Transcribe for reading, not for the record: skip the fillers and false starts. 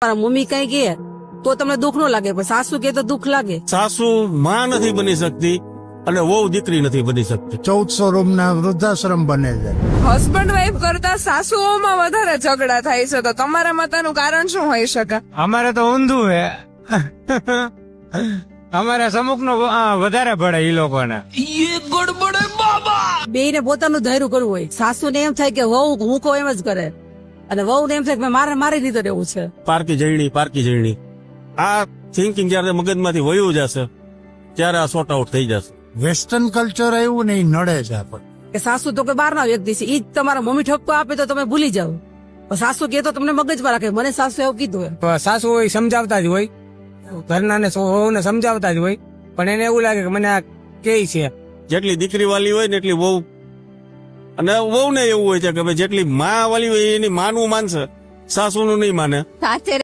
મારા મમ્મી કઈ કે તો તમને દુઃખ ન લાગે, પણ સાસુ કે તો દુઃખ લાગે. સાસુ માં નથી બની શકતી અને વહુ દીકરી નથી બની શકતી. 1400 રૂમના વૃદ્ધાશ્રમ બને છે. હસબન્ડ વાઈફ કરતા સાસુઓમાં વધારે ઝઘડા થાય છે, તો તમારા મતનું કારણ શું હોઈ શકે? અમારે તો ઊંધું હે. અમારે સમુખનો વધારે પડે ઈ લોકોને. બેયને પોતાનું ધૈર્ય કરવું હોય. સાસુને એમ થાય કે વહુ હું કહું એમ જ કરે, અને વહુને એમ થાય કે મારે મારી રીતે રહેવું છે. પારકી જઈણી આ થિંકિંગ જયારે મગજમાંથી વયું જશે ત્યારે આ સોર્ટ આઉટ થઈ જશે. વેસ્ટર્ન કલ્ચર આવ્યું ને એ નડે છે આપણને. કે સાસુ તો કે બહારના વ્યક્તિ છે, ઈ જ તમારા મમ્મી ઠપકો આપે તો તમે ભૂલી જાઓ, પણ સાસુ કે તો તમને મગજમાં રાખે. મને સાસુ એવું કીધું તો સાસુ હોય સમજાવતા જ હોય, ઘરના ને વહુને સમજાવતા જ હોય, પણ એને એવું લાગે કે મને આ કે છે. જેટલી દીકરી વાલી હોય ને એટલી વહુ, અને વહુ ને એવું હોય છે કે ભાઈ જેટલી માં વાલી હોય એની માનવું માનશે, સાસુનું નહીં માને. સાથે